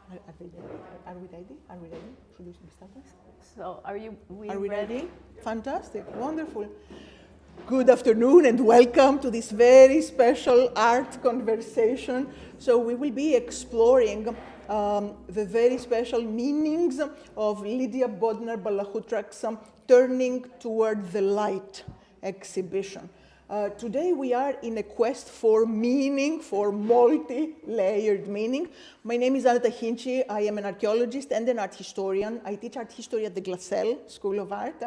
Are we ready? Are we ready? Should we start this? So, are we ready? Fantastic, wonderful. Good afternoon and welcome to this very special art conversation. So we will be exploring the very special meanings of Lydia Bodnar-Balahutrak's Turning Toward the Light exhibition. Today we are in a quest for meaning, for multi-layered meaning. My name is Tahinchi. I am an archaeologist and an art historian. I teach art history at the Glassell School of Art.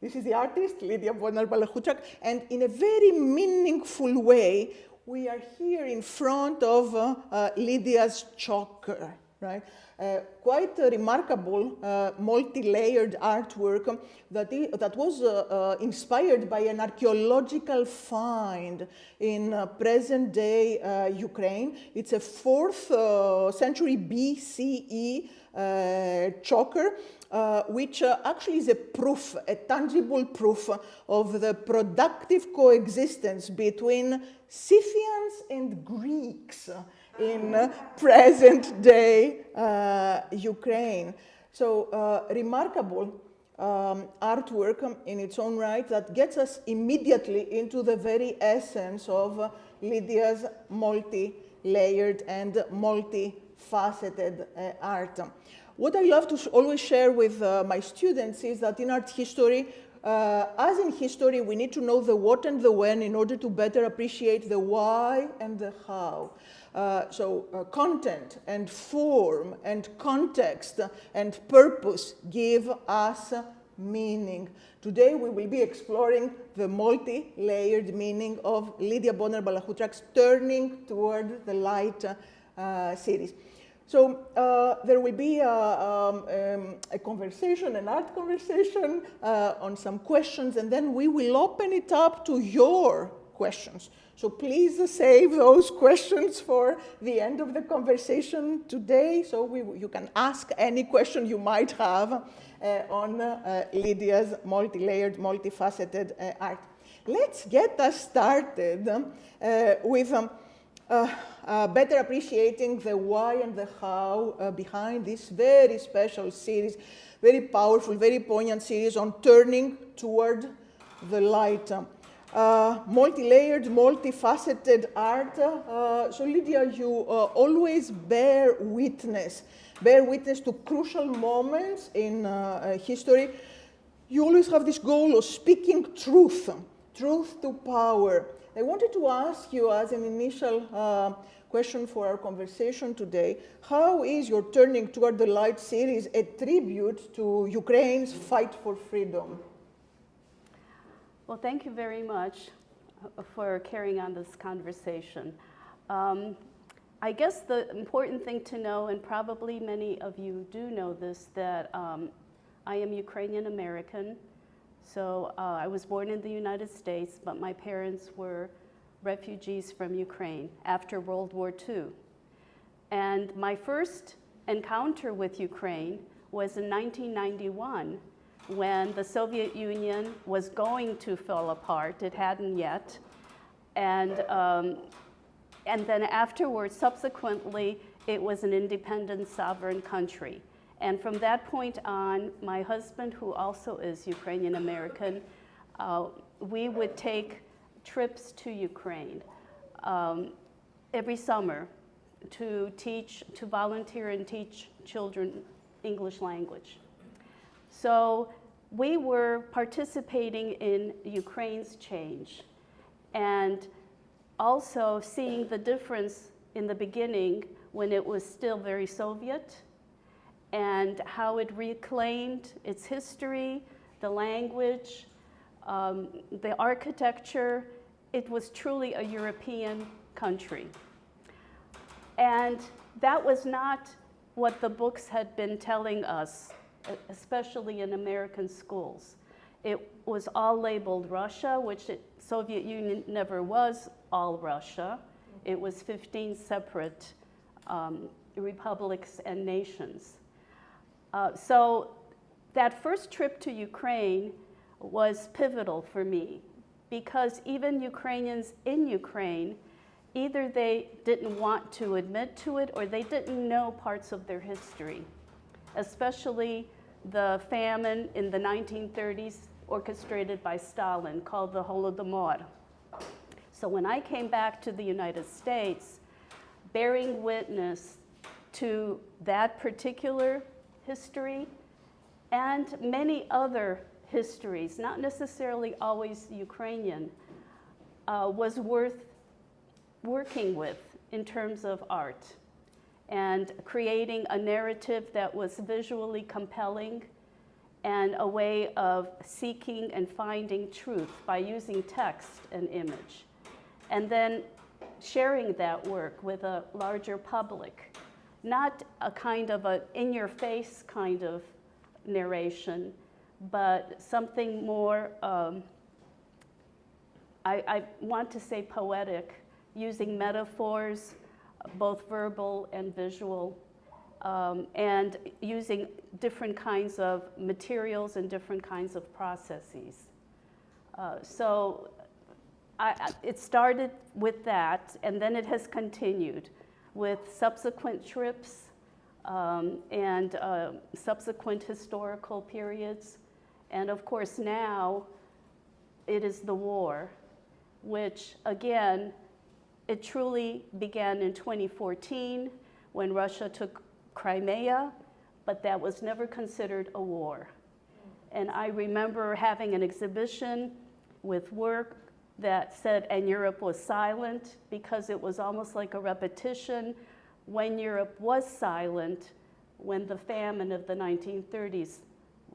This is the artist, Lydia Bodnar-Balahutrak, and in a very meaningful way, we are here in front of Lydia's choker, right? Quite a remarkable multi-layered artwork that was inspired by an archaeological find in present-day Ukraine. It's a 4th century BCE choker, which actually is a proof, a tangible proof of the productive coexistence between Scythians and Greeks in present-day Ukraine. So remarkable artwork in its own right that gets us immediately into the very essence of Lydia's multi-layered and multifaceted art. What I love to always share with my students is that in art history, as in history, we need to know the what and the when in order to better appreciate the why and the how. Content and form and context and purpose give us meaning. Today we will be exploring the multi-layered meaning of Lydia Bodnar-Balahutrak's Turning Toward the Light series. So there will be a conversation, an art conversation on some questions, and then we will open it up to your questions. So please save those questions for the end of the conversation today, so you can ask any question you might have on Lydia's multi-layered, multifaceted art. Let's get us started with better appreciating the why and the how behind this very special series, very powerful, very poignant series on turning toward the light. Multi-layered, multifaceted art. So Lydia, you always bear witness to crucial moments in history. You always have this goal of speaking truth to power. I wanted to ask you as an initial question for our conversation today, how is your Turning Toward the Light series a tribute to Ukraine's fight for freedom? Well, thank you very much for carrying on this conversation. I guess the important thing to know, and probably many of you do know this, that I am Ukrainian American. So I was born in the United States, but my parents were refugees from Ukraine after World War II. And my first encounter with Ukraine was in 1991, when the Soviet Union was going to fall apart. It hadn't yet. And then afterwards, subsequently, it was an independent, sovereign country. And from that point on, my husband, who also is Ukrainian American, we would take trips to Ukraine every summer to volunteer and teach children English language. So we were participating in Ukraine's change and also seeing the difference in the beginning when it was still very Soviet and how it reclaimed its history, the language, the architecture. It was truly a European country. And that was not what the books had been telling us, especially in American schools. It was all labeled Russia, which the Soviet Union never was all Russia. It was 15 separate republics and nations. So that first trip to Ukraine was pivotal for me because even Ukrainians in Ukraine, either they didn't want to admit to it or they didn't know parts of their history, especially the famine in the 1930s orchestrated by Stalin called the Holodomor. So when I came back to the United States, bearing witness to that particular history and many other histories, not necessarily always Ukrainian, was worth working with in terms of art and creating a narrative that was visually compelling and a way of seeking and finding truth by using text and image. And then sharing that work with a larger public, not a kind of an in-your-face kind of narration, but something more, I want to say poetic, using metaphors, both verbal and visual, and using different kinds of materials and different kinds of processes. So it started with that, and then it has continued with subsequent trips and subsequent historical periods. And of course now it is the war, which again, it truly began in 2014 when Russia took Crimea, but that was never considered a war. And I remember having an exhibition with work that said, and Europe was silent, because it was almost like a repetition when Europe was silent when the famine of the 1930s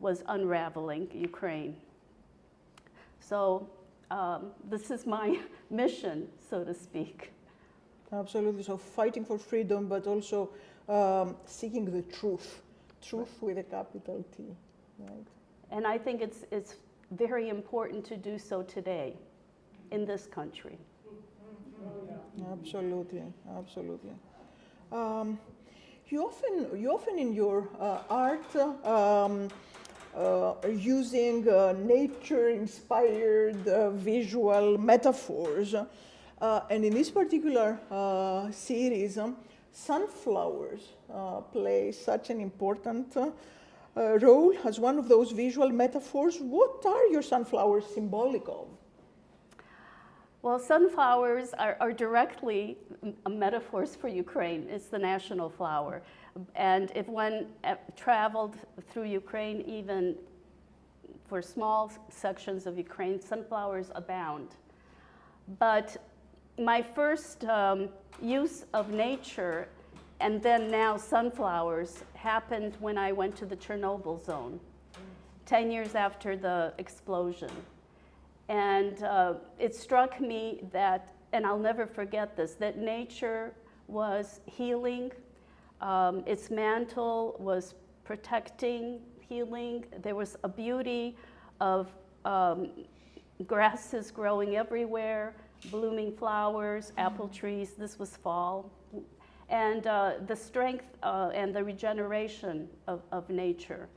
was unraveling Ukraine. So this is my mission, so to speak. Absolutely. So fighting for freedom, but also seeking the truth with a capital T, right? And I think it's very important to do so today in this country. Absolutely, absolutely. You often in your art are using nature-inspired visual metaphors, and in this particular series, sunflowers play such an important role as one of those visual metaphors. What are your sunflowers symbolic of? Well, sunflowers are directly metaphors for Ukraine. It's the national flower. And if one traveled through Ukraine, even for small sections of Ukraine, sunflowers abound. But my first use of nature, and then now sunflowers, happened when I went to the Chernobyl zone, 10 years after the explosion. And it struck me that, and I'll never forget this, that nature was healing. Its mantle was protecting, healing. There was a beauty of grasses growing everywhere, blooming flowers, apple trees. This was fall. And the strength and the regeneration of nature.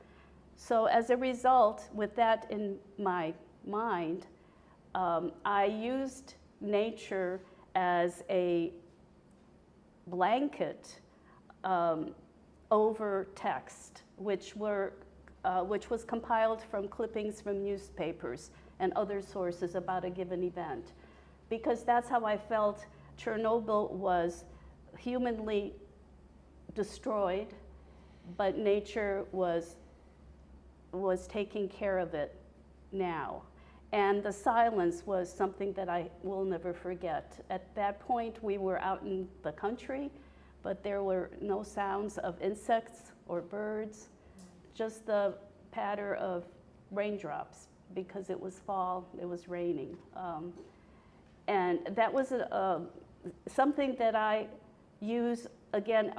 So as a result, with that in my mind, I used nature as a blanket over text, which was compiled from clippings from newspapers and other sources about a given event. Because that's how I felt Chernobyl was humanly destroyed, but nature was taking care of it now. And the silence was something that I will never forget. At that point, we were out in the country, but there were no sounds of insects or birds, just the patter of raindrops, because it was fall, it was raining. And that was something that I use again,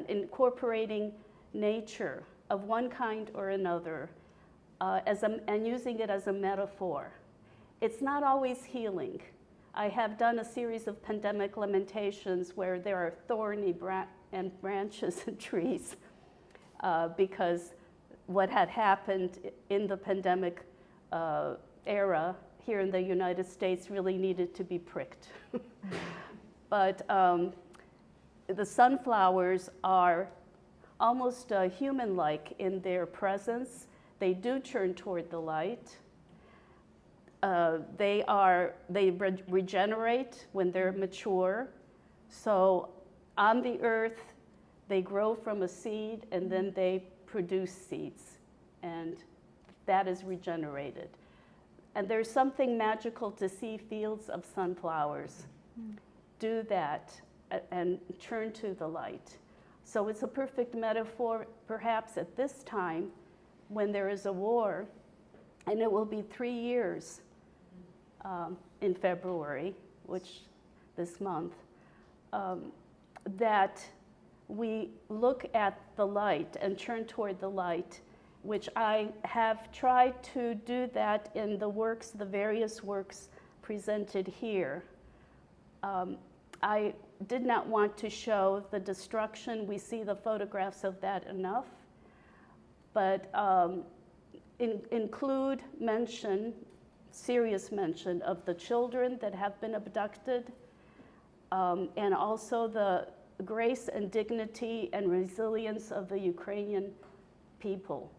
incorporating nature of one kind or another, and using it as a metaphor. It's not always healing. I have done a series of pandemic lamentations where there are thorny branches and trees because what had happened in the pandemic era here in the United States really needed to be pricked. but the sunflowers are almost human-like in their presence. They do turn toward the light. They regenerate when they're mature. So on the earth, they grow from a seed and then they produce seeds, and that is regenerated. And there's something magical to see fields of sunflowers do that and turn to the light. So it's a perfect metaphor, perhaps at this time when there is a war, and it will be 3 years in February, which this month, that we look at the light and turn toward the light, which I have tried to do that in the works, the various works presented here. I did not want to show the destruction. We see the photographs of that enough, but include mention, serious mention of the children that have been abducted, and also the grace and dignity and resilience of the Ukrainian people.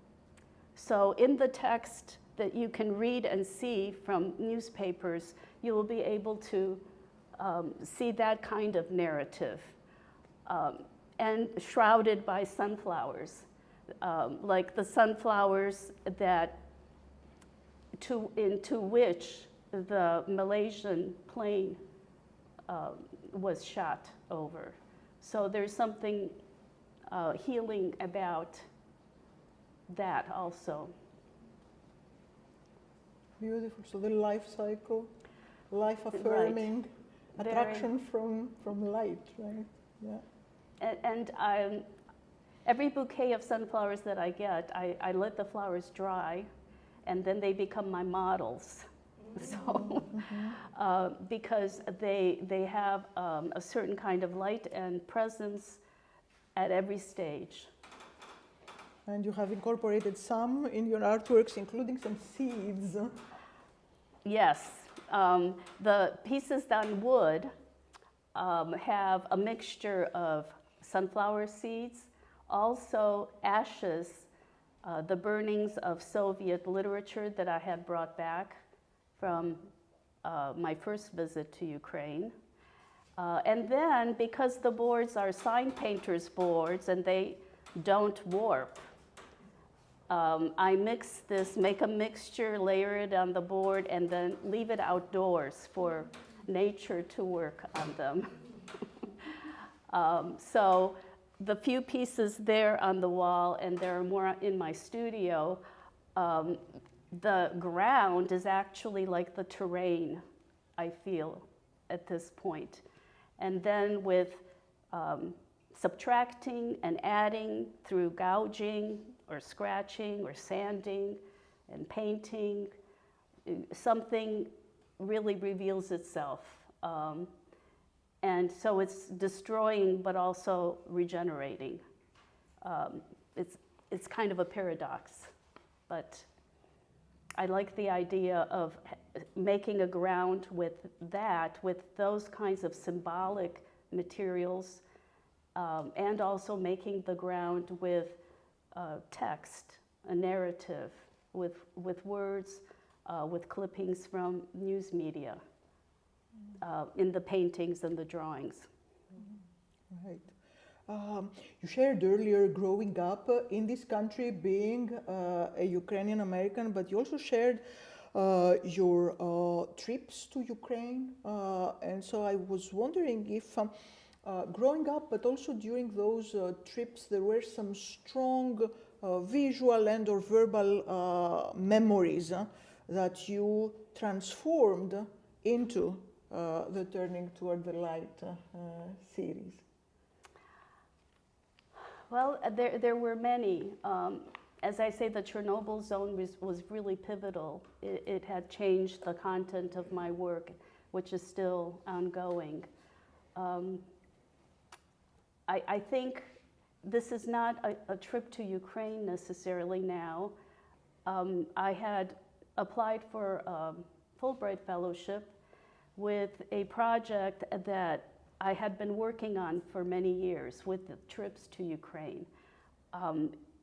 So in the text that you can read and see from newspapers, you will be able to see that kind of narrative, and shrouded by sunflowers, like the sunflowers that into which the Malaysian plane was shot over. So there's something healing about that also. Beautiful. So the life cycle, life affirming, right. Attraction from light, right? Yeah. And every bouquet of sunflowers that I get, I let the flowers dry, and then they become my models. So, because they have a certain kind of light and presence at every stage. And you have incorporated some in your artworks, including some seeds. Yes. The pieces on wood have a mixture of sunflower seeds, also ashes, the burnings of Soviet literature that I had brought back from my first visit to Ukraine. And then, because the boards are sign painters' boards and they don't warp, I make a mixture, layer it on the board, and then leave it outdoors for nature to work on them. So the few pieces there on the wall, and there are more in my studio, the ground is actually like the terrain, I feel, at this point. And then with subtracting and adding through gouging or scratching or sanding and painting, something really reveals itself. And so it's destroying but also regenerating. It's kind of a paradox, but I like the idea of making a ground with those kinds of symbolic materials, and also making the ground with text, a narrative, with words, with clippings from news media, in the paintings and the drawings. Right. You shared earlier growing up in this country, being a Ukrainian American, but you also shared your trips to Ukraine. And so I was wondering if growing up, but also during those trips, there were some strong visual and or verbal memories that you transformed into the Turning Toward the Light series. Well, there were many. As I say, the Chernobyl zone was really pivotal. It had changed the content of my work, which is still ongoing. I think this is not a trip to Ukraine necessarily now. I had applied for a Fulbright Fellowship with a project that I had been working on for many years with the trips to Ukraine.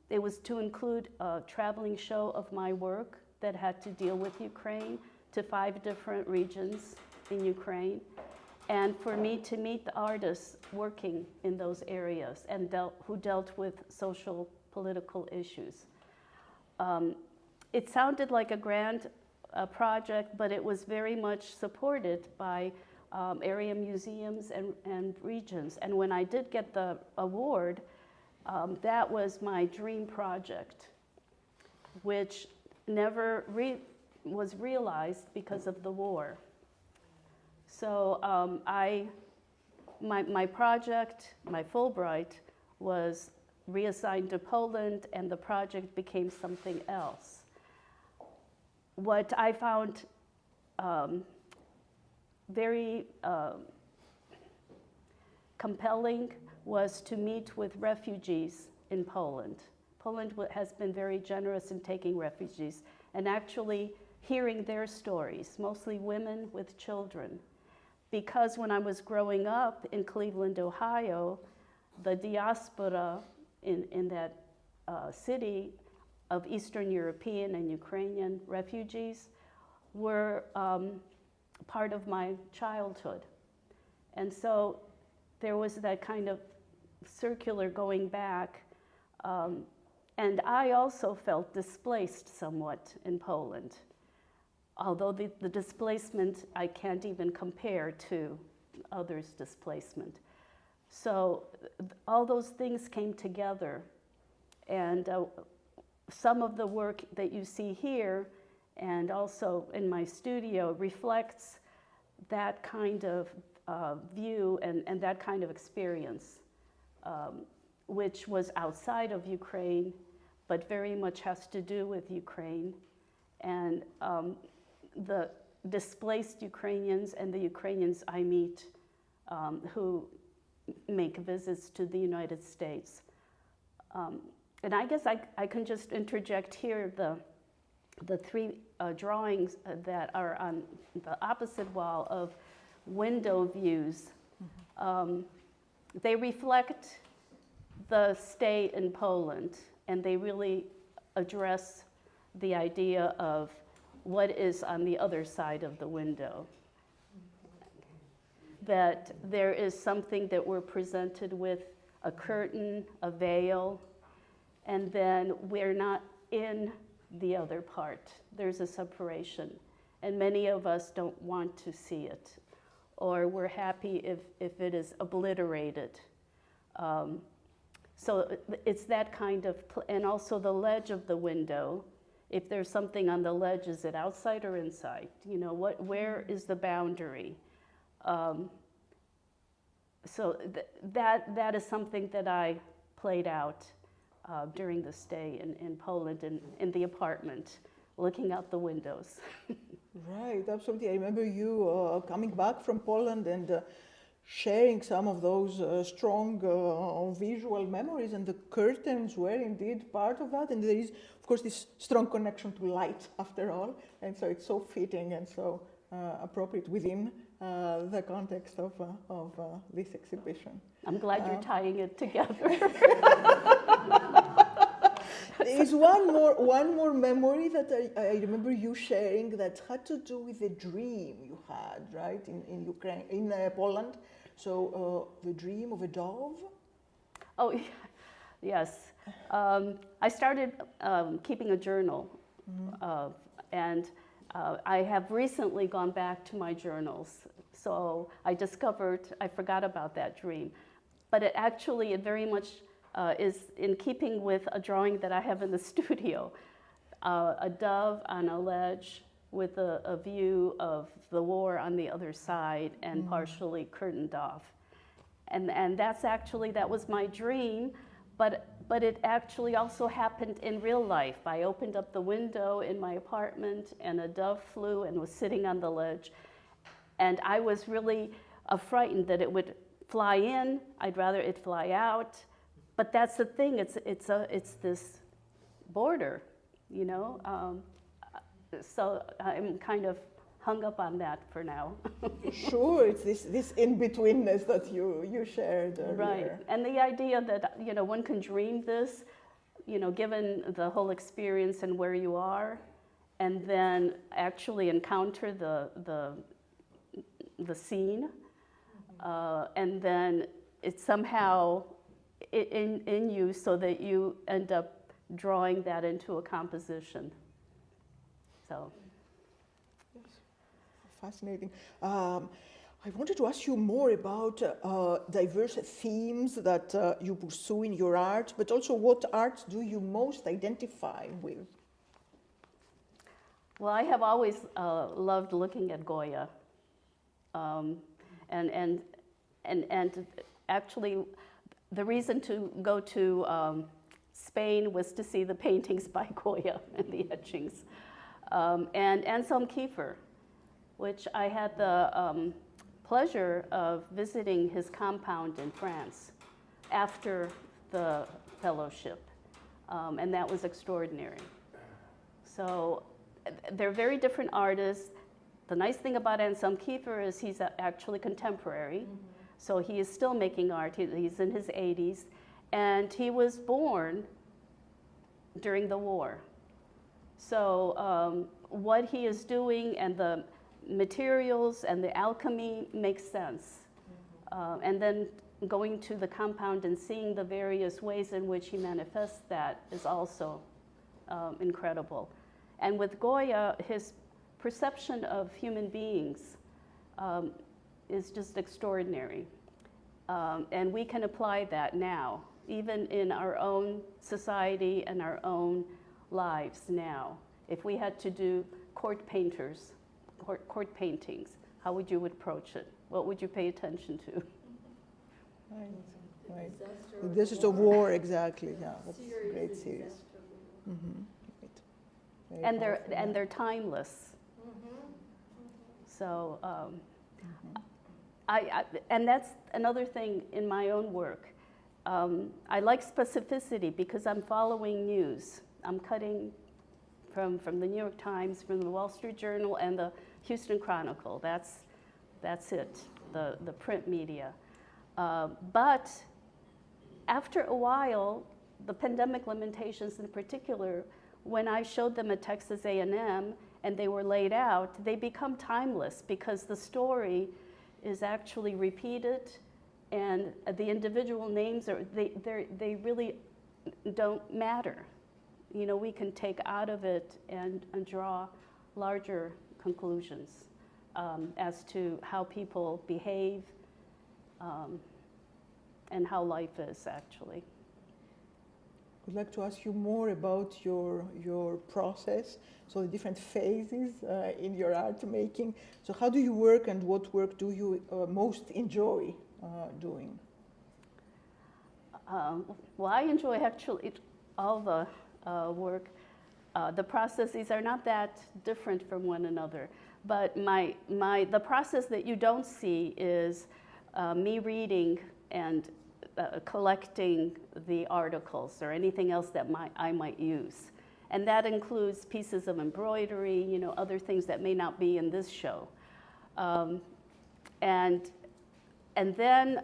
It was to include a traveling show of my work that had to deal with Ukraine to 5 different regions in Ukraine, and for me to meet the artists working in those areas and who dealt with social, political issues. It sounded like a grand project, but it was very much supported by area museums and regions. And when I did get the award, that was my dream project, which never was realized because of the war. So my project, my Fulbright, was reassigned to Poland, and the project became something else. What I found very compelling was to meet with refugees in Poland. Poland has been very generous in taking refugees and actually hearing their stories, mostly women with children. Because when I was growing up in Cleveland, Ohio, the diaspora in that city of Eastern European and Ukrainian refugees were part of my childhood. And so there was that kind of circular going back. And I also felt displaced somewhat in Poland, although the displacement I can't even compare to others' displacement. So all those things came together, and some of the work that you see here and also in my studio reflects that kind of view and that kind of experience, which was outside of Ukraine, but very much has to do with Ukraine. And the displaced Ukrainians and the Ukrainians I meet who make visits to the United States. And I guess I can just interject here the 3 drawings that are on the opposite wall of window views. They reflect the stay in Poland, and they really address the idea of what is on the other side of the window. That there is something that we're presented with, a curtain, a veil, and then we're not in the other part. There's a separation, and many of us don't want to see it, or we're happy if it is obliterated. So it's that kind of, and also the ledge of the window. If there's something on the ledge, is it outside or inside? You know, where is the boundary? So that is something that I played out during the stay in Poland in the apartment, looking out the windows. Right, absolutely. I remember you coming back from Poland and sharing some of those strong visual memories, and the curtains were indeed part of that. And there is, of course, this strong connection to light after all, and so it's so fitting and so appropriate within the context of this exhibition. I'm glad you're tying it together. There is one more memory that I remember you sharing that had to do with a dream you had, right, in Ukraine, in Poland. So the dream of a dove. Oh, yes. I started keeping a journal, and I have recently gone back to my journals. So I discovered I forgot about that dream, but it very much is in keeping with a drawing that I have in the studio, a dove on a ledge with a view of the war on the other side and partially curtained off. And that was my dream, but it actually also happened in real life. I opened up the window in my apartment and a dove flew and was sitting on the ledge. And I was really frightened that it would fly in. I'd rather it fly out. But that's the thing, it's this border, you know? So I'm kind of hung up on that for now. Sure, it's this in-betweenness that you shared earlier. Right, and the idea that, one can dream this, given the whole experience and where you are, and then actually encounter the scene, and then it's somehow in you so that you end up drawing that into a composition. So. Yes, fascinating. I wanted to ask you more about diverse themes that you pursue in your art, but also what art do you most identify with? Well, I have always loved looking at Goya, and actually, the reason to go to Spain was to see the paintings by Goya and the etchings, and Anselm Kiefer, which I had the pleasure of visiting his compound in France after the fellowship, and that was extraordinary. So they're very different artists. The nice thing about Anselm Kiefer is he's actually contemporary, so he is still making art. He's in his 80s, and he was born during the war. So what he is doing and the materials and the alchemy makes sense. And then going to the compound and seeing the various ways in which he manifests that is also incredible. And with Goya, his perception of human beings is just extraordinary. And we can apply that now, even in our own society and our own lives now. If we had to do court paintings, how would you approach it? What would you pay attention to? Right. This is a war, exactly. Yeah, that's a great series. And they're timeless. So, and that's another thing in my own work. I like specificity because I'm following news. I'm cutting from the New York Times, from the Wall Street Journal, and the Houston Chronicle. That's it, the print media. But after a while, the pandemic limitations in particular, when I showed them at Texas A&M and they were laid out, they become timeless because the story is actually repeated and the individual names they really don't matter. We can take out of it and draw larger conclusions as to how people behave and how life is actually. I'd like to ask you more about your process, so the different phases in your art making. So how do you work and what work do you most enjoy doing? Well, I enjoy actually all the work. The processes are not that different from one another, but the process that you don't see is me reading and collecting the articles or anything else that I might use. And that includes pieces of embroidery, other things that may not be in this show. And then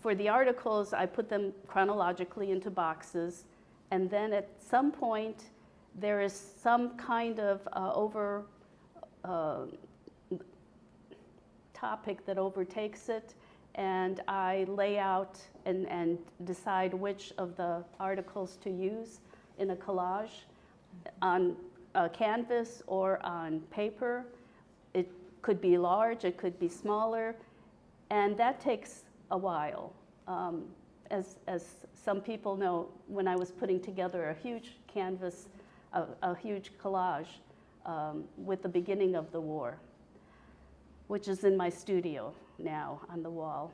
for the articles, I put them chronologically into boxes. And then at some point, there is some kind of topic that overtakes it. And I lay out and decide which of the articles to use in a collage on a canvas or on paper. It could be large, it could be smaller, and that takes a while. As some people know, when I was putting together a huge canvas, a huge collage with the beginning of the war, which is in my studio now on the wall.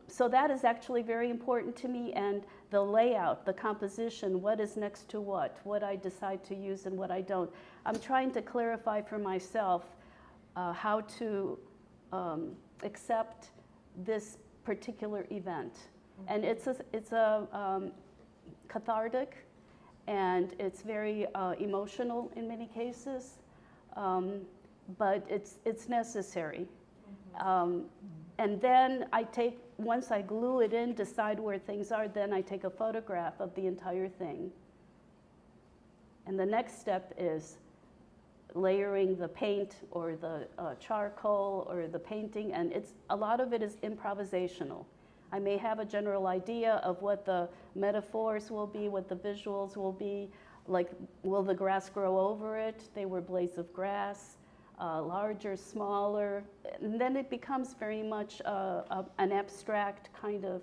So that is actually very important to me, and the layout, the composition, what is next to what I decide to use and what I don't. I'm trying to clarify for myself how to accept this particular event. And it's a cathartic, and it's very emotional in many cases. but it's necessary. And then once I glue it in, decide where things are, then I take a photograph of the entire thing. And the next step is layering the paint or the charcoal or the painting, and a lot of it is improvisational. I may have a general idea of what the metaphors will be, what the visuals will be, like will the grass grow over it? They were blades of grass, larger, smaller, and then it becomes very much an abstract kind of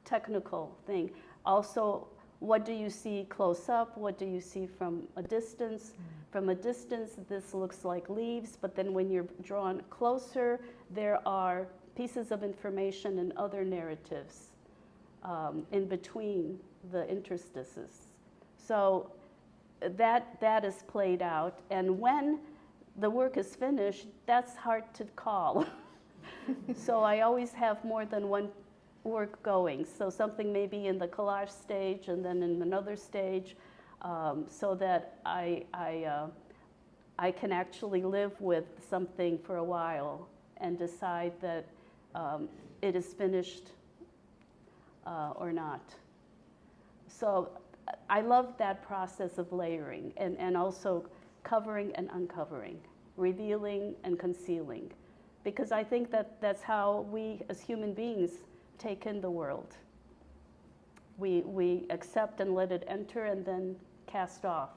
technical thing. Also, what do you see close up? What do you see from a distance? From a distance, this looks like leaves, but then when you're drawn closer, there are pieces of information and other narratives in between the interstices. So that is played out, and when the work is finished, that's hard to call. So I always have more than one work going. So something may be in the collage stage and then in another stage, so that I can actually live with something for a while and decide that it is finished or not. So I love that process of layering and also covering and uncovering, revealing and concealing, because I think that that's how we as human beings take in the world. We accept and let it enter and then cast off.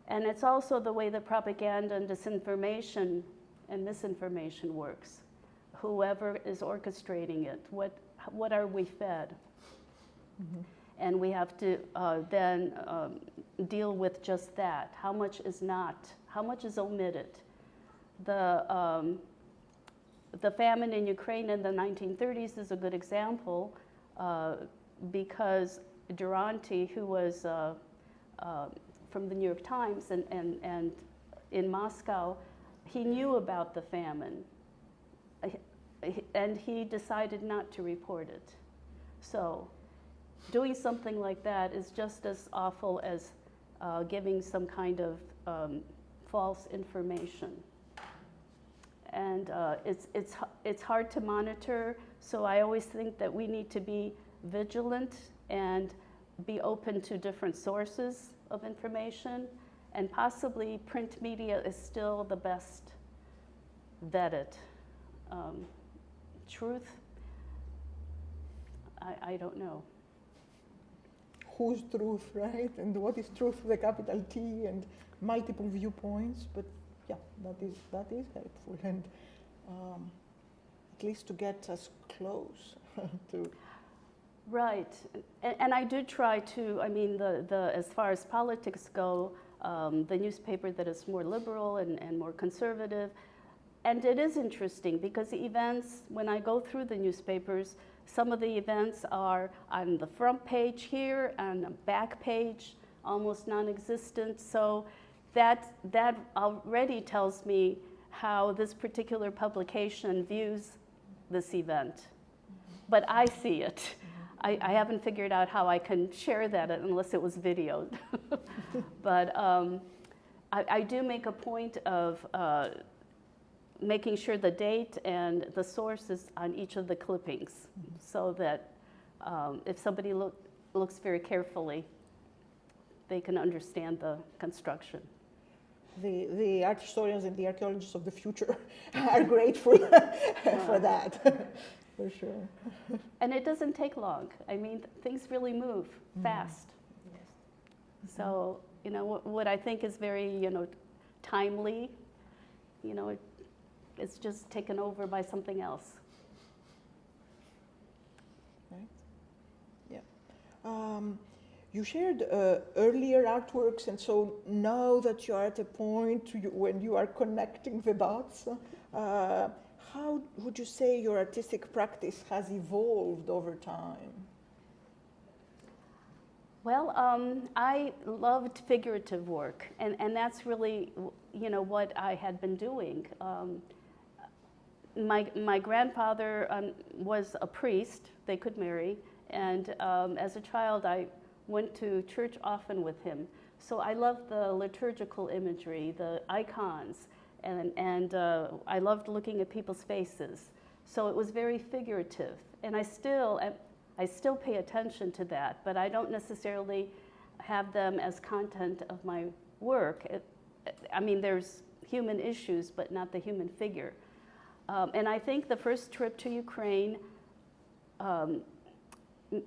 And it's also the way that propaganda and disinformation and misinformation works. Whoever is orchestrating it, what are we fed? Mm-hmm. And we have to then deal with just that. How much is not? How much is omitted? The famine in Ukraine in the 1930s is a good example because Durante, who was from the New York Times and in Moscow, he knew about the famine, and he decided not to report it. So doing something like that is just as awful as giving some kind of false information. And it's hard to monitor, so I always think that we need to be vigilant and be open to different sources of information, and possibly print media is still the best vetted. Truth, I don't know. Whose truth, right? And what is truth with a capital T, and multiple viewpoints, but yeah, that is helpful, and at least to get us close to. Right, and I do try to. I mean, the as far as politics go, the newspaper that is more liberal and more conservative, and it is interesting because the events, when I go through the newspapers, some of the events are on the front page here and the back page, almost non-existent. So that already tells me how this particular publication views this event. But I see it. I haven't figured out how I can share that unless it was videoed. But I do make a point of making sure the date and the source is on each of the clippings, so that if somebody looks very carefully, they can understand the construction. The art historians and the archaeologists of the future are grateful for that, for sure. And it doesn't take long. I mean, things really move fast. Yes. So, you know, what I think is very, timely, it's just taken over by something else. Right. Yeah. You shared earlier artworks, and so now that you are at a point when you are connecting the dots, how would you say your artistic practice has evolved over time? Well, I loved figurative work, and that's really, what I had been doing. My grandfather was a priest. They could marry, and as a child, I went to church often with him. So I love the liturgical imagery, the icons, and I loved looking at people's faces. So it was very figurative, and I still pay attention to that, but I don't necessarily have them as content of my work. I mean, there's human issues, but not the human figure. And I think the first trip to Ukraine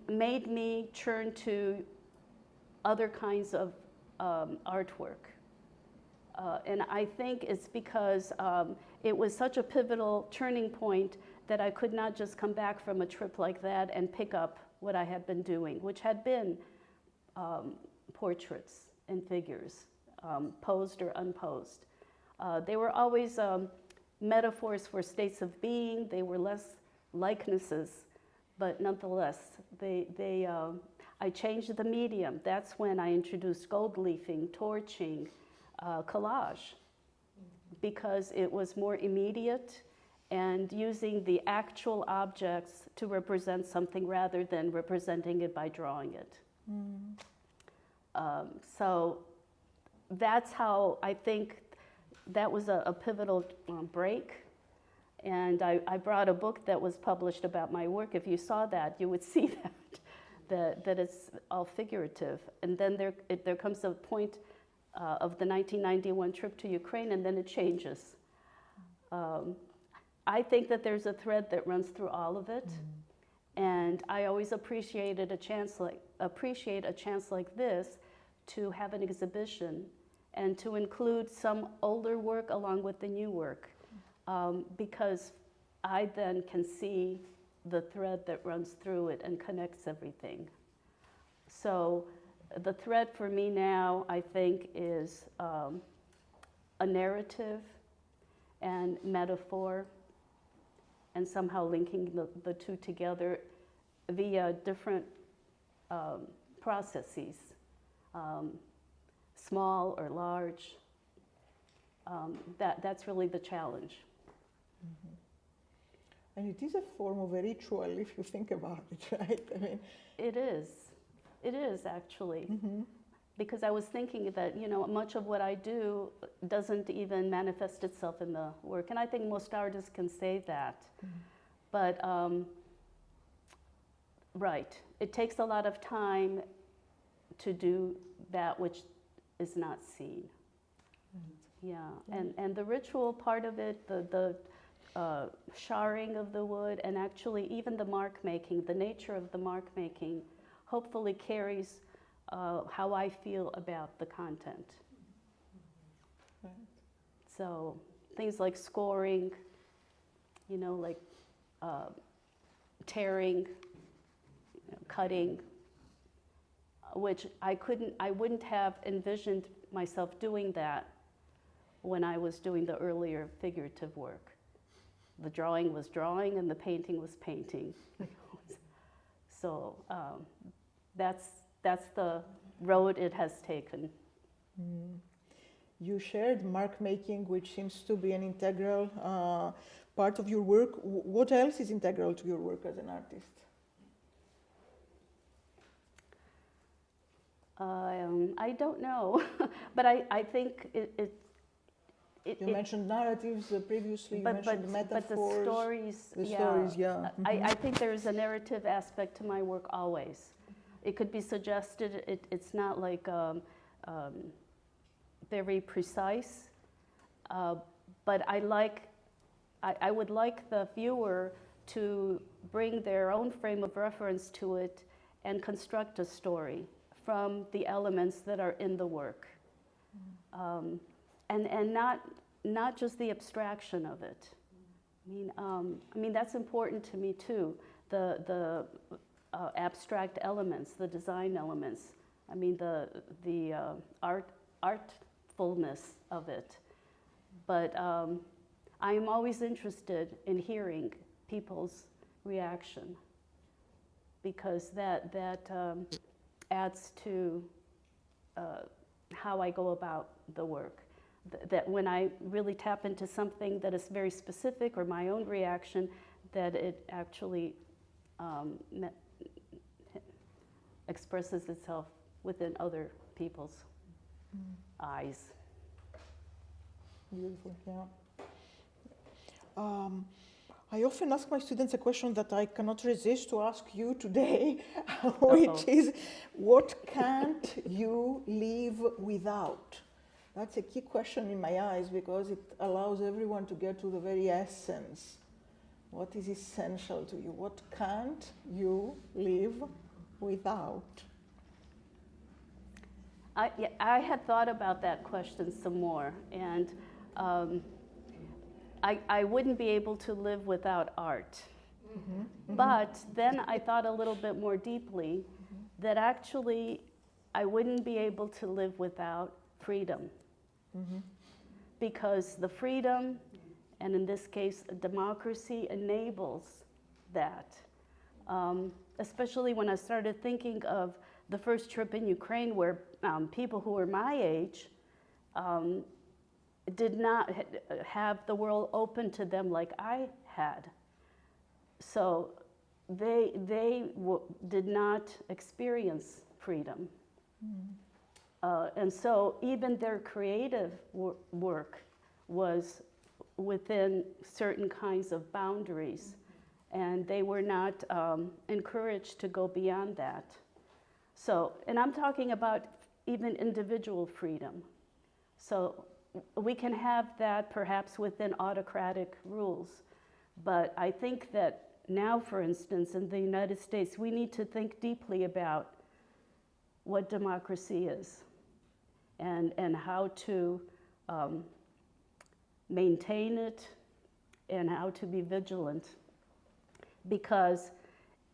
made me turn to other kinds of artwork. And I think it's because it was such a pivotal turning point that I could not just come back from a trip like that and pick up what I had been doing, which had been portraits and figures, posed or unposed. They were always metaphors for states of being. They were less likenesses, but nonetheless, I changed the medium. That's when I introduced gold leafing, torching, collage, because it was more immediate and using the actual objects to represent something rather than representing it by drawing it. So that's how I think that was a pivotal break. And I brought a book that was published about my work. If you saw that, you would see that it's all figurative. And then there comes a point of the 1991 trip to Ukraine, and then it changes. I think that there's a thread that runs through all of it, and I always appreciate a chance like this to have an exhibition and to include some older work along with the new work, because I then can see the thread that runs through it and connects everything. So the thread for me now, I think, is a narrative and metaphor, and somehow linking the two together via different processes, small or large. That's really the challenge. And it is a form of a ritual if you think about it, right? I mean, it is actually. Because I was thinking that, much of what I do doesn't even manifest itself in the work. And I think most artists can say that. But, right, it takes a lot of time to do that which is not seen. Yeah, and the ritual part of it, the charring of the wood, and actually even the mark making, the nature of the mark making, hopefully carries how I feel about the content. Right. So things like scoring, like tearing, cutting, which I wouldn't have envisioned myself doing that when I was doing the earlier figurative work. The drawing was drawing and the painting was painting. So that's the road it has taken. You shared mark making, which seems to be an integral part of your work. What else is integral to your work as an artist? I don't know, but I think you mentioned narratives previously, you mentioned metaphors. But the stories, stories, yeah. I think there's a narrative aspect to my work always. It could be suggested, it's not like very precise, but I would like the viewer to bring their own frame of reference to it and construct a story from the elements that are in the work. And not just the abstraction of it. I mean that's important to me too. The abstract elements, the design elements. I mean the artfulness of it. But I am always interested in hearing people's reaction, because that adds to how I go about the work. That when I really tap into something that is very specific, or my own reaction, that it actually expresses itself within other people's eyes. Beautiful, yeah. I often ask my students a question that I cannot resist to ask you today, which is, what can't you live without? That's a key question in my eyes because it allows everyone to get to the very essence. What is essential to you? What can't you live without? I had thought about that question some more, and I wouldn't be able to live without art. Mm-hmm. Mm-hmm. But then I thought a little bit more deeply that actually I wouldn't be able to live without freedom. Mm-hmm. Because the freedom, and in this case, democracy, enables that. Especially when I started thinking of the first trip in Ukraine where people who were my age did not have the world open to them like I had. So they did not experience freedom. And so even their creative work was within certain kinds of boundaries, and they were not encouraged to go beyond that. So, and I'm talking about even individual freedom. So we can have that perhaps within autocratic rules, but I think that now, for instance, in the United States, we need to think deeply about what democracy is and how to maintain it and how to be vigilant, because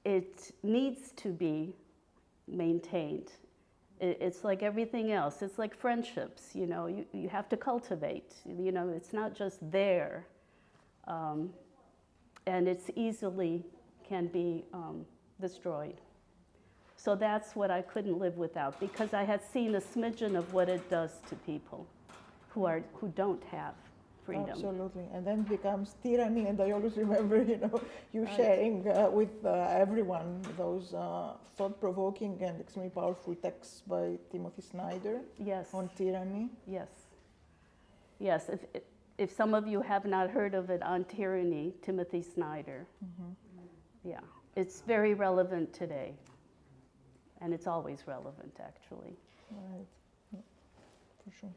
it needs to be maintained. It's like everything else. It's like friendships, you know, you have to cultivate. You know, it's not just there. And it's easily can be destroyed. So that's what I couldn't live without, because I had seen a smidgen of what it does to people who don't have freedom. Absolutely, and then it becomes tyranny. And I always remember, you know, you sharing with everyone those thought-provoking and extremely powerful texts by Timothy Snyder. Yes. On tyranny. Yes. Yes. If some of you have not heard of it, On Tyranny, Timothy Snyder. Mm-hmm. Yeah, it's very relevant today, and it's always relevant, actually. Right. Yeah, for sure.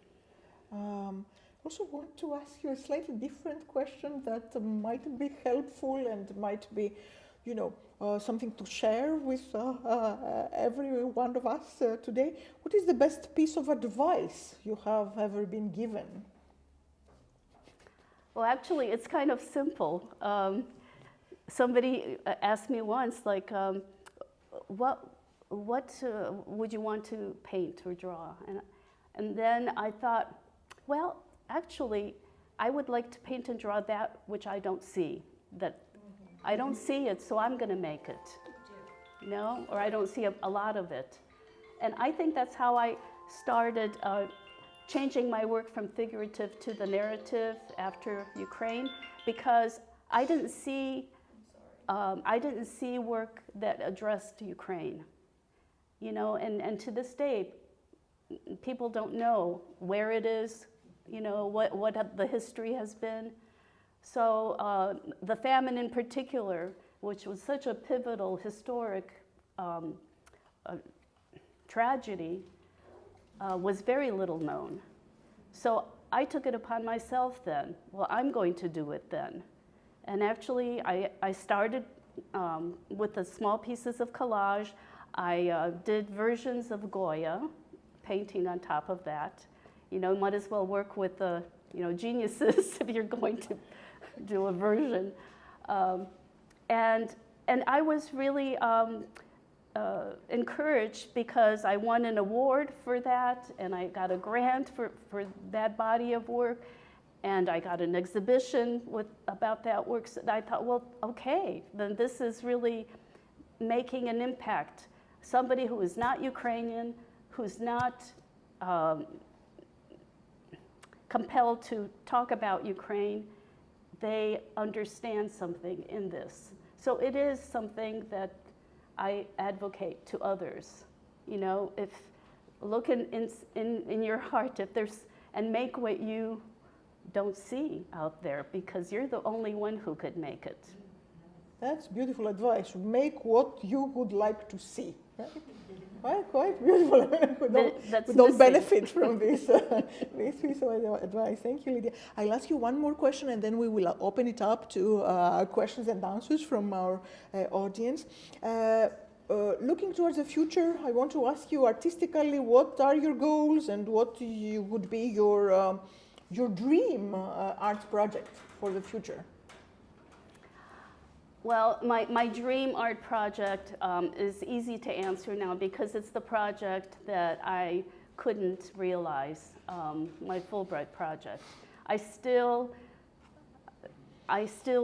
Also want to ask you a slightly different question that might be helpful and might be, you know, something to share with every one of us today. What is the best piece of advice you have ever been given? Well, actually, it's kind of simple. Somebody asked me once, like, what would you want to paint or draw? And then I thought, well, actually, I would like to paint and draw that which I don't see. That I don't see it, so I'm going to make it. You know, or I don't see a lot of it. And I think that's how I started changing my work from figurative to the narrative after Ukraine, because I didn't see work that addressed Ukraine. You know, and to this day, people don't know where it is, you know, what the history has been. So the famine in particular, which was such a pivotal historic tragedy, was very little known. So I took it upon myself then, well, I'm going to do it then. And actually, I started with the small pieces of collage. I did versions of Goya, painting on top of that. You know, might as well work with the, you know, geniuses if you're going to do a version. And I was really encouraged because I won an award for that, and I got a grant for that body of work, and I got an exhibition about that work. So I thought, well, okay, then this is really making an impact. Somebody who is not Ukrainian, who's not compelled to talk about Ukraine, they understand something in this. So it is something that I advocate to others. You know, if look in your heart if there's, and make what you don't see out there, because you're the only one who could make it. That's beautiful advice. Make what you would like to see. Right? Quite beautiful. We don't benefit from this piece of advice. Thank you, Lydia. I'll ask you one more question, and then we will open it up to questions and answers from our audience. Looking towards the future, I want to ask you artistically, what are your goals and what would be your dream art project for the future? Well, my dream art project is easy to answer now because it's the project that I couldn't realize, my Fulbright project. I still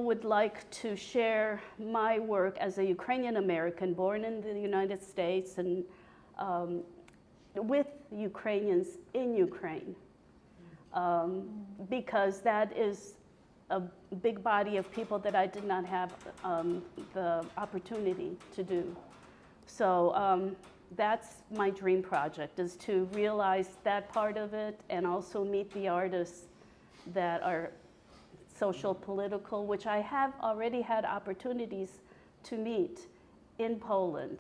would like to share my work as a Ukrainian American born in the United States and with Ukrainians in Ukraine, because that is a big body of people that I did not have the opportunity to do. So that's my dream project, is to realize that part of it and also meet the artists that are social, political, which I have already had opportunities to meet in Poland.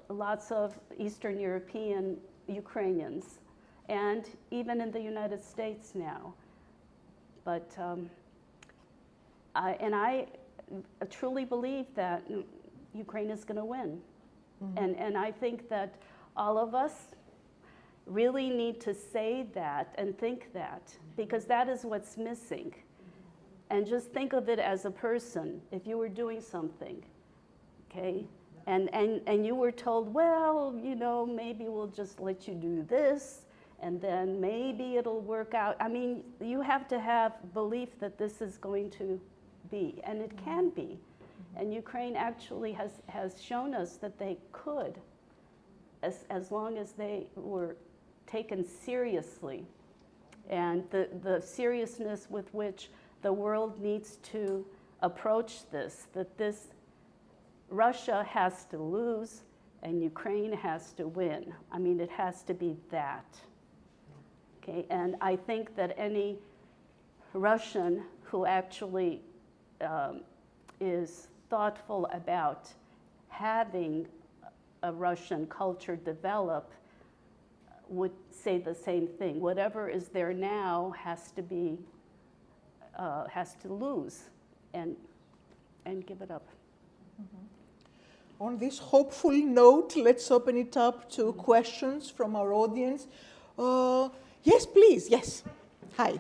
Lots of Eastern European Ukrainians, and even in the United States now. But I truly believe that Ukraine is going to win. Mm-hmm. And I think that all of us really need to say that and think that, because that is what's missing. And just think of it as a person. If you were doing something, okay, and you were told, well, you know, maybe we'll just let you do this, and then maybe it'll work out. I mean, you have to have belief that this is going to be, and it can be. And Ukraine actually has shown us that they could, as long as they were taken seriously. And the seriousness with which the world needs to approach this, that this Russia has to lose and Ukraine has to win. I mean, it has to be that. Okay, and I think that any Russian who actually is thoughtful about having a Russian culture develop would say the same thing. Whatever is there now has to be, has to lose and give it up. Mm-hmm. On this hopeful note, let's open it up to questions from our audience. Yes, please. Yes. Hi.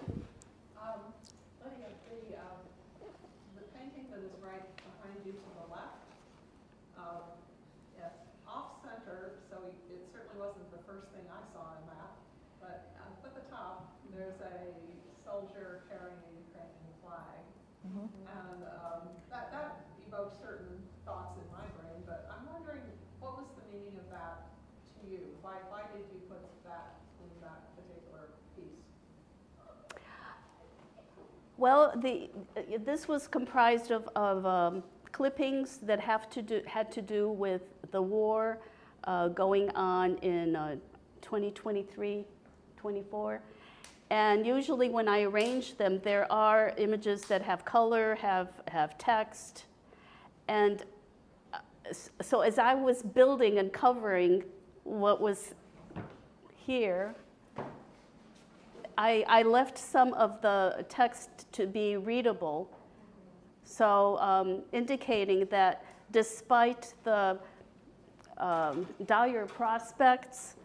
Lydia, the painting that is right behind you to the left, it's off-center, so it certainly wasn't the first thing I saw in that. But at the top, there's a soldier carrying a Ukrainian flag, mm-hmm. And that evokes certain thoughts in my brain. But I'm wondering, what was the meaning of that to you? Why did you put that in that particular piece? Well, this was comprised of clippings that had to do with the war going on in 2023, 24. And usually when I arrange them, there are images that have color, have text. And so as I was building and covering what was here, I left some of the text to be readable, so indicating that despite the dire prospects,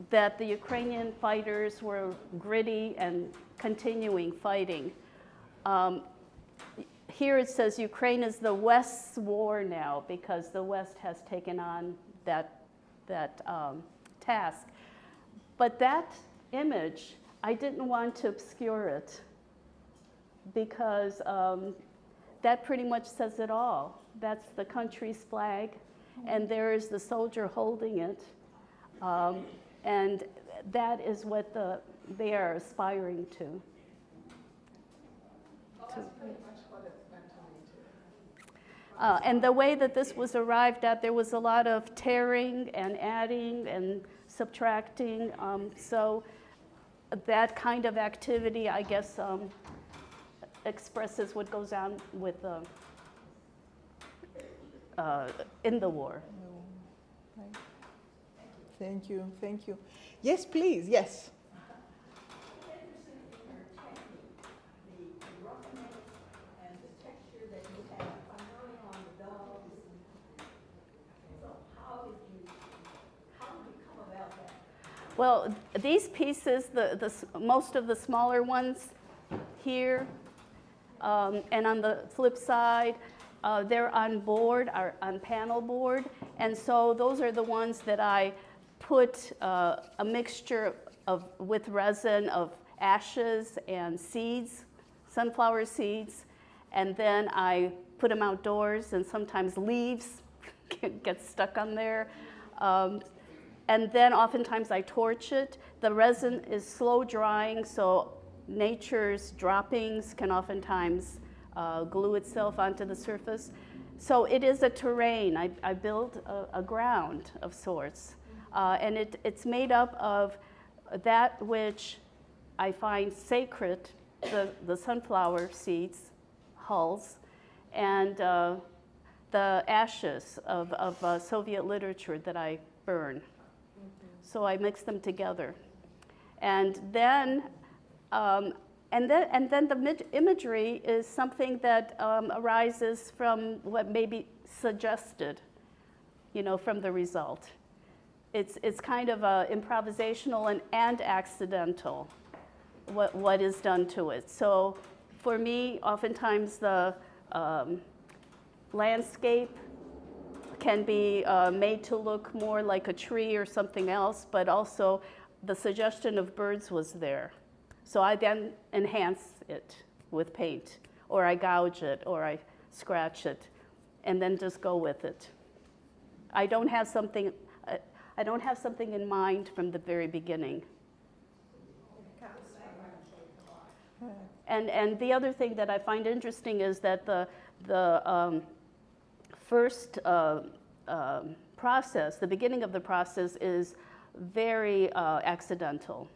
that the Ukrainian fighters were gritty and continuing fighting. Here it says Ukraine is the West's war now, because the West has taken on that task. But that image, I didn't want to obscure it, because that pretty much says it all. That's the country's flag, and there is the soldier holding it, and that is what they are aspiring to. Well, that's pretty much what it's meant to me too. And the way that this was arrived at, there was a lot of tearing and adding and subtracting. So that kind of activity, I guess, expresses what goes on with in the war. Right. Thank you, thank you. Yes, please, yes. Well, these pieces, most of the smaller ones here, and on the flip side, they're on board, on panel board, and so those are the ones that I put a mixture with resin of ashes and seeds, sunflower seeds, and then I put them outdoors, and sometimes leaves get stuck on there. And then oftentimes I torch it. The resin is slow drying, so nature's droppings can oftentimes glue itself onto the surface. So it is a terrain. I build a ground of sorts. And it's made up of that which I find sacred, the sunflower seeds, hulls, and the ashes of Soviet literature that I burn. So I mix them together, and then the imagery is something that arises from what may be suggested, from the result. It's kind of improvisational and accidental, what is done to it. So for me, oftentimes the landscape can be made to look more like a tree or something else, but also the suggestion of birds was there. So I then enhance it with paint, or I gouge it, or I scratch it, and then just go with it. I don't have something in mind from the very beginning. And the other thing that I find interesting is that the first process, the beginning of the process, is very accidental,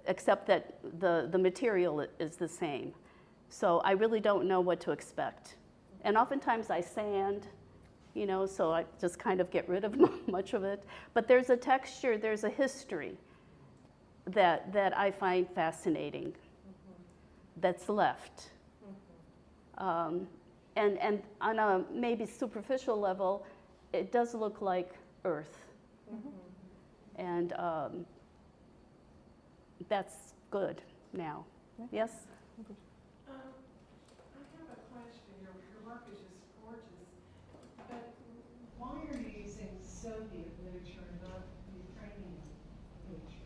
except that the material is the same. So I really don't know what to expect. And oftentimes I sand, so I just kind of get rid of much of it. But there's a texture, there's a history that I find fascinating, that's left. And on a maybe superficial level, it does look like earth. And that's good now. Yes? I have a question. Your work is just gorgeous, but why are you using Soviet literature and not Ukrainian literature?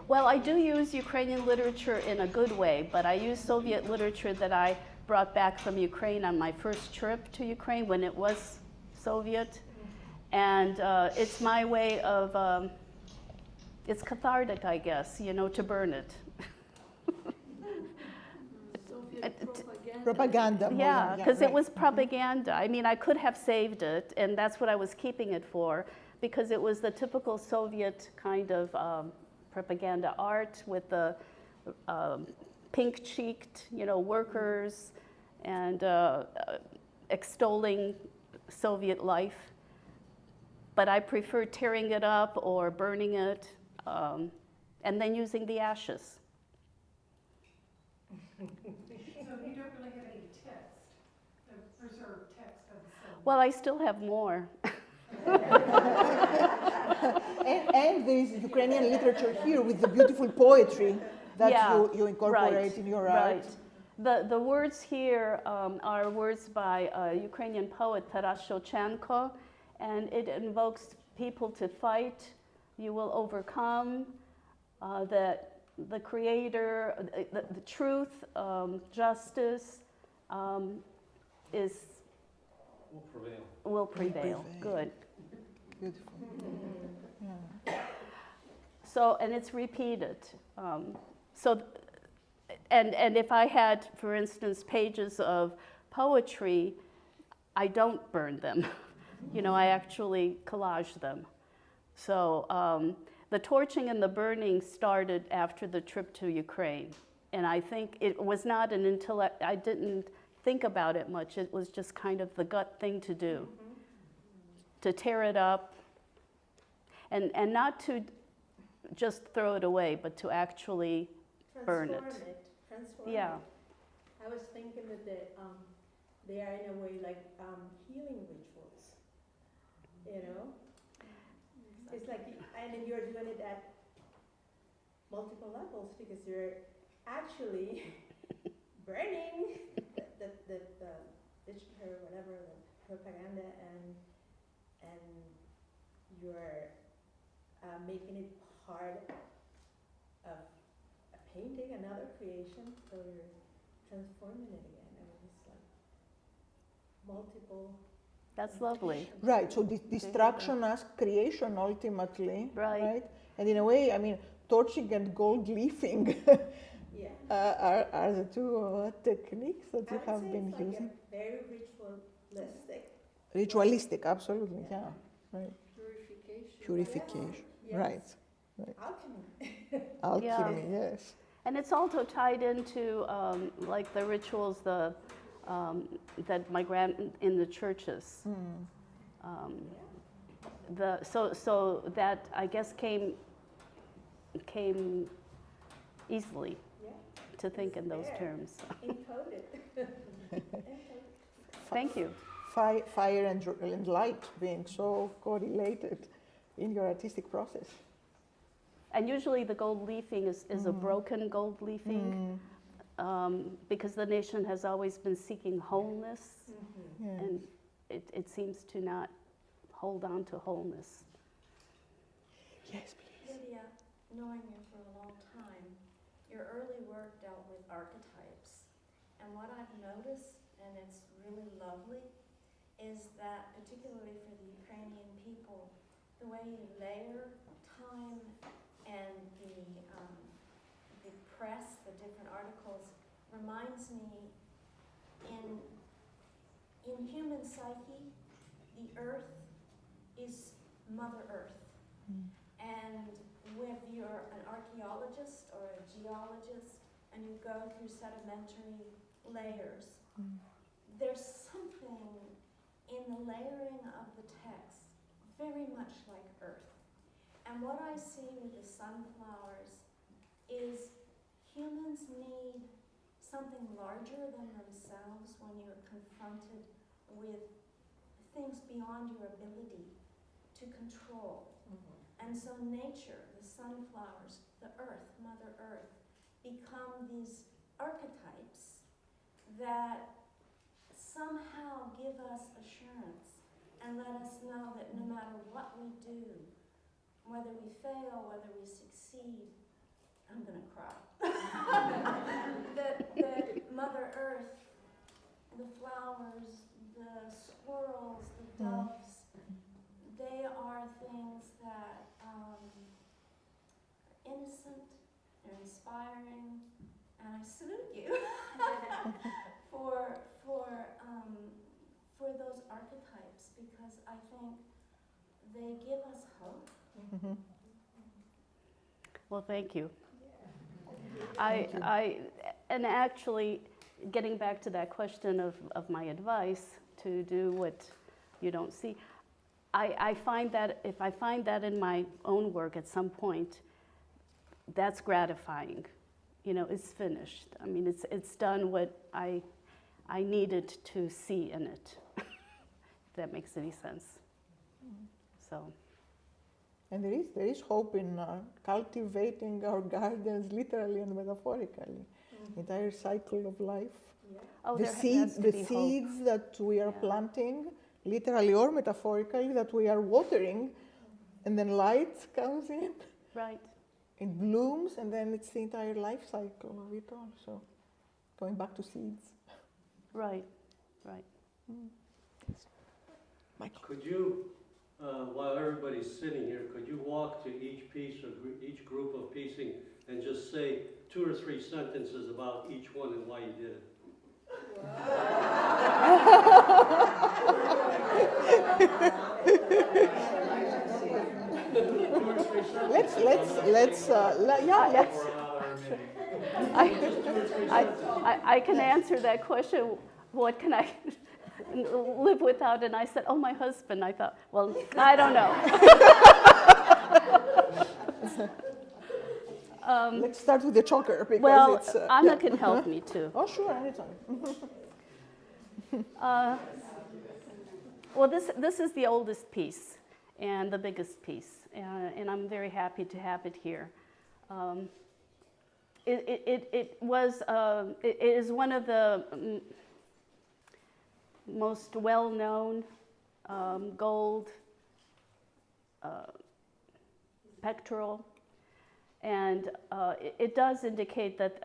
Well, I do use Ukrainian literature in a good way, but I use Soviet literature that I brought back from Ukraine on my first trip to Ukraine when it was Soviet. And it's my way of, it's cathartic, I guess, to burn it. Propaganda. Yeah, because it was propaganda. I mean, I could have saved it, and that's what I was keeping it for, because it was the typical Soviet kind of propaganda art with the pink-cheeked, workers, and extolling Soviet life. But I prefer tearing it up or burning it, and then using the ashes. So you don't really have any text, preserved text of the Soviet. Well, I still have more. And there is Ukrainian literature here with the beautiful poetry that you incorporate in your art. Right. The words here are words by a Ukrainian poet, Taras Shevchenko, and it invokes people to fight. You will overcome, that the creator, the truth, justice will prevail. Good. Beautiful. So, and it's repeated. And if I had, for instance, pages of poetry, I don't burn them. You know, I actually collage them. So the torching and the burning started after the trip to Ukraine. And I think it was not an intellect, I didn't think about it much. It was just kind of the gut thing to do, to tear it up and not to just throw it away, but to actually burn it. Transform Yeah. it. I was thinking that they are in a way like healing rituals, you know? It's like, and then you're doing it at multiple levels because you're actually burning the digital or whatever, the propaganda, and you're making it part of a painting, another creation, so you're transforming it again. I mean, it's like multiple. That's lovely. Right, so destruction as creation ultimately, Right. And in a way, I mean, torching and gold leafing Yeah. are the two techniques that you have been it's like using. a very ritualistic. Ritualistic, absolutely, yeah, right. Purification. Purification, Yes. right. Alchemy. Alchemy, yes. And it's also tied into like the rituals that my in the churches. So that I guess came easily Yeah. to think in those There. terms. Encoded. Thank you. Fire and light being so correlated in your artistic process. And usually the gold leafing is a broken gold leafing because the nation has always been seeking wholeness, Yeah. and it seems to not hold on to wholeness. Yes, please. Lydia, knowing you for a long time, your early work dealt with archetypes. And what I've noticed, and it's really lovely, is that particularly for the Ukrainian people, the way you layer time and the press, the different articles, reminds me in human psyche, the earth is Mother Earth. And if you're an archaeologist or a geologist and you go through sedimentary layers, there's something in the layering of the text very much like Earth. And what I see with the sunflowers is humans need something larger than themselves when you're confronted with things beyond your ability to control. And so nature, the sunflowers, the earth, Mother Earth, become these archetypes that somehow give us assurance and let us know that no matter what we do, whether we fail, whether we succeed, I'm gonna cry, that Mother Earth, the flowers, the squirrels, the doves, they are things that innocent and inspiring, and I salute you for those archetypes, because I think they give us hope. Well, thank you. And actually, getting back to that question of my advice to do what you don't see, I find that if I find that in my own work at some point, that's gratifying. You know, it's finished. I mean, it's done what I needed to see in it, if that makes any sense. So. And there is hope in cultivating our gardens literally and metaphorically. Entire cycle of life. Yeah. Oh, The there has seeds, to the be hope. seeds that we are Yeah. planting, literally or metaphorically, that we are watering, and then light comes in, Right. it blooms, and then it's the entire life cycle of it all. So, going back to seeds. Right. Right. Michael. Could you, while everybody's sitting here, could you walk to each piece or each group of piecing and just say 2 or 3 sentences about each one and why you did it? let's I can answer that question. What can I live without? And I said, oh, my husband. I thought, well, I don't know. let's start with the choker because Well, it's. Anna can help me too. Oh, sure, anytime. Well, this is the oldest piece and the biggest piece, and I'm very happy to have it here. It is one of the most well-known gold pectoral, and it does indicate that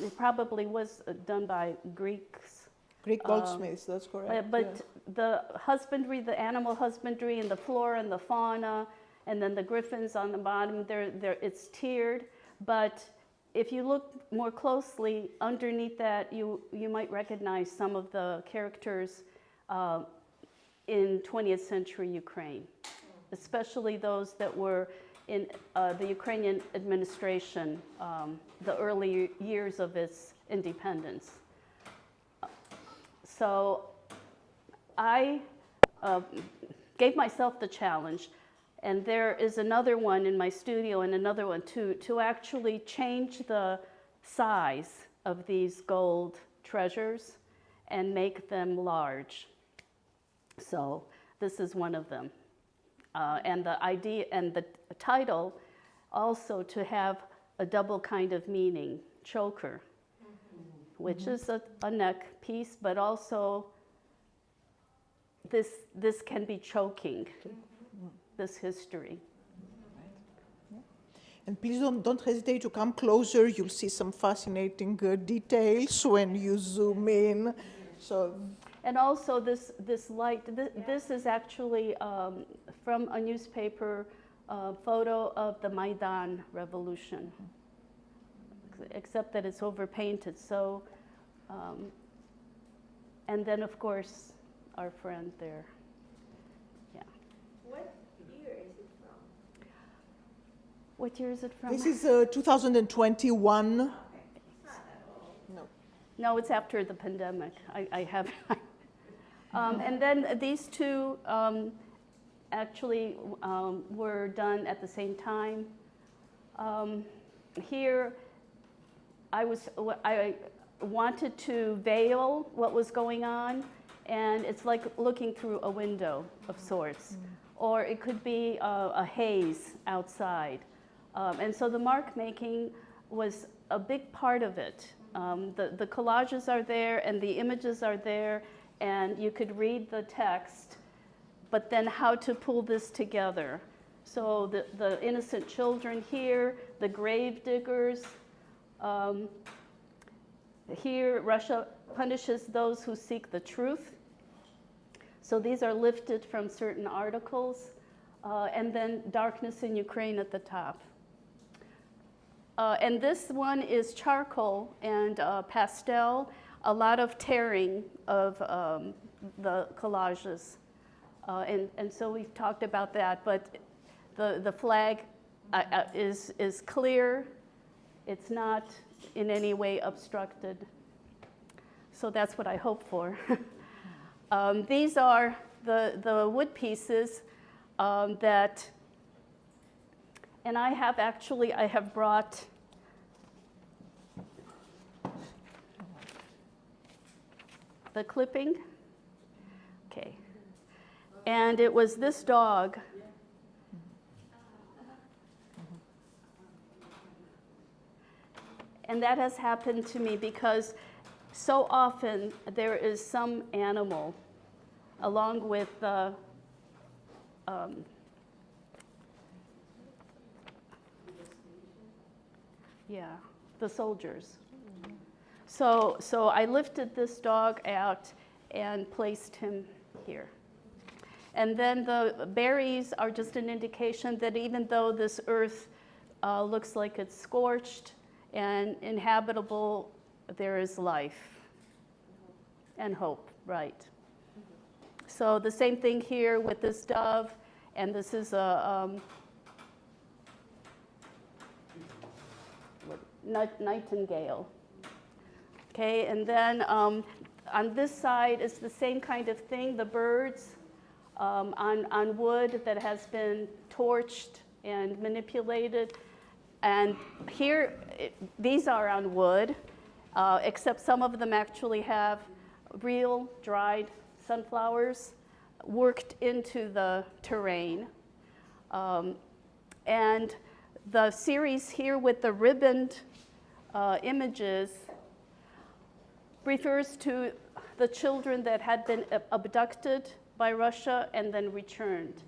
it probably was done by Greeks. Greek goldsmiths, that's correct. But the husbandry, the animal husbandry, and the flora and the fauna, and then the griffins on the bottom, it's tiered. But if you look more closely underneath that, you might recognize some of the characters in 20th century Ukraine, especially those that were in the Ukrainian administration, the early years of its independence. So I gave myself the challenge, and there is another one in my studio and another one too, to actually change the size of these gold treasures and make them large. So this is one of them. And the idea and the title also to have a double kind of meaning, choker, which is a neck piece, but also this can be choking, this history. And please don't hesitate to come closer. You'll see some fascinating details when you zoom in. So. And also this light, this is actually from a newspaper photo of the Maidan revolution, except that it's overpainted. So, and then of course our friend there. Yeah. What year is it from? What year is it from? This is 2021. Okay. It's not that old. No. No, it's after the pandemic. I have. And then these two actually were done at the same time. Here, I wanted to veil what was going on, and it's like looking through a window of sorts. Or it could be a haze outside. And so the mark making was a big part of it. The collages are there and the images are there, and you could read the text, but then how to pull this together. So the innocent children here, the grave diggers. Here, Russia punishes those who seek the truth. So these are lifted from certain articles. And then darkness in Ukraine at the top. And this one is charcoal and pastel, a lot of tearing of the collages. And so we've talked about that, but the flag is clear. It's not in any way obstructed. So that's what I hope for. These are the wood pieces that, and I have brought the clipping. Okay. And it was this dog. And that has happened to me because so often there is some animal along with the the soldiers. So I lifted this dog out and placed him here. And then the berries are just an indication that even though this earth looks like it's scorched and inhabitable, there is life. and hope, right. So the same thing here with this dove, and this is a nightingale. Okay, and then on this side is the same kind of thing, the birds on wood that has been torched and manipulated. And here, these are on wood, except some of them actually have real dried sunflowers worked into the terrain. And the series here with the ribboned images refers to the children that had been abducted by Russia and then returned.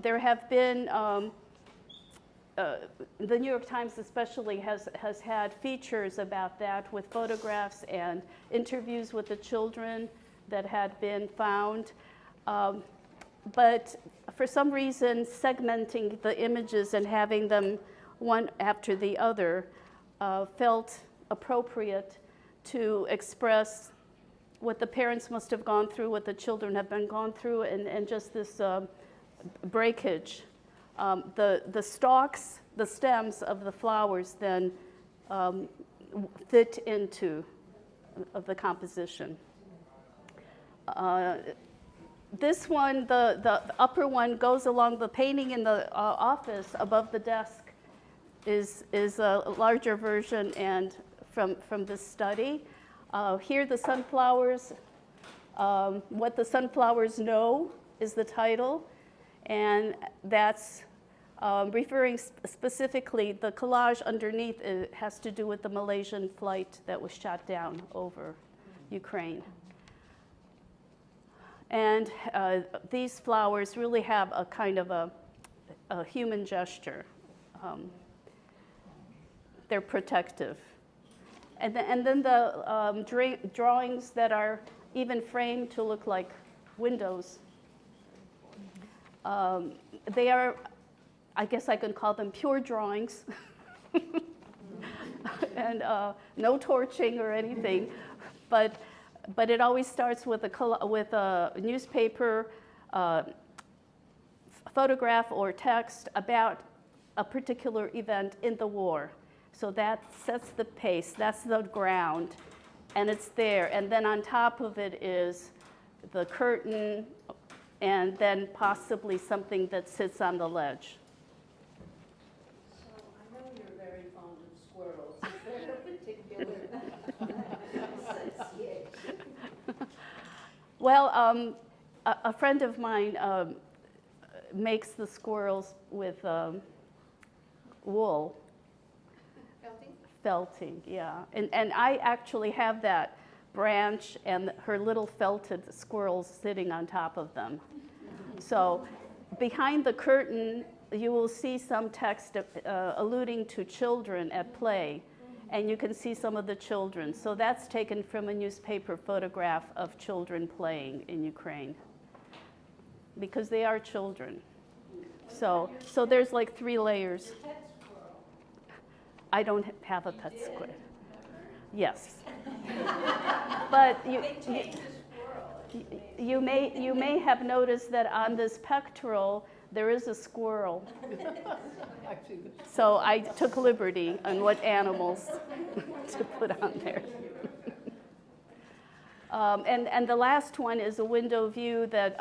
There have been, the New York Times especially has had features about that with photographs and interviews with the children that had been found. But for some reason, segmenting the images and having them one after the other felt appropriate to express what the parents must have gone through, what the children have been gone through, and just this breakage. The stalks, the stems of the flowers then fit into the composition. This one, the upper one, goes along the painting in the office above the desk is a larger version and from this study. Here the sunflowers, What the Sunflowers Know is the title, and that's referring specifically, the collage underneath has to do with the Malaysian flight that was shot down over Ukraine. And these flowers really have a kind of a human gesture. They're protective. And then the drawings that are even framed to look like windows. They are, I guess I can call them pure drawings. And no torching or anything. But it always starts with a newspaper photograph or text about a particular event in the war. So that sets the pace, that's the ground, and it's there. And then on top of it is the curtain, and then possibly something that sits on the ledge. So I know you're very fond of squirrels. Is there a particular association? Well, a friend of mine makes the squirrels with wool. Felting, yeah. And I actually have that branch and her little felted squirrels sitting on top of them. So behind the curtain, you will see some text alluding to children at play, and you can see some of the children. So that's taken from a newspaper photograph of children playing in Ukraine, because they are children. So there's like 3 layers. I don't have a pet squirrel. Yes. But you may have noticed that on this pectoral there is a squirrel. So I took liberty on what animals to put on there. And the last one is a window view that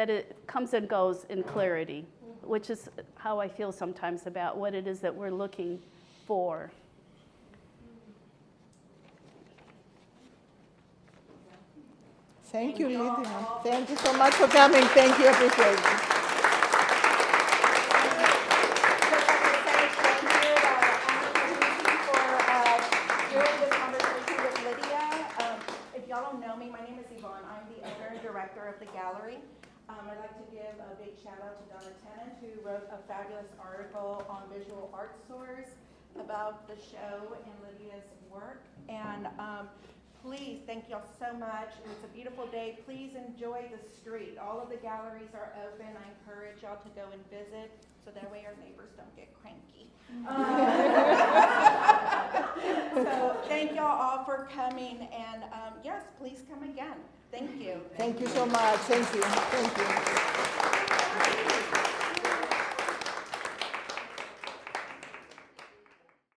it comes and goes in clarity, which is how I feel sometimes about what it is that we're looking for. Thank you, Lydia. Thank you so much for coming. Thank you, appreciate it. If y'all don't know me, my name is Yvonne. I'm the owner and director of the gallery. I'd like to give a big shout out to Donna Tennant, who wrote a fabulous article on Visual Art Source about the show and Lydia's work. And please, thank y'all so much. It's a beautiful day. Please enjoy the street. All of the galleries are open. I encourage y'all to go and visit, so that way our neighbors don't get cranky. So thank thank y'all all for coming, and yes, please come again. Thank you. Thank you so much. Thank you. Thank you.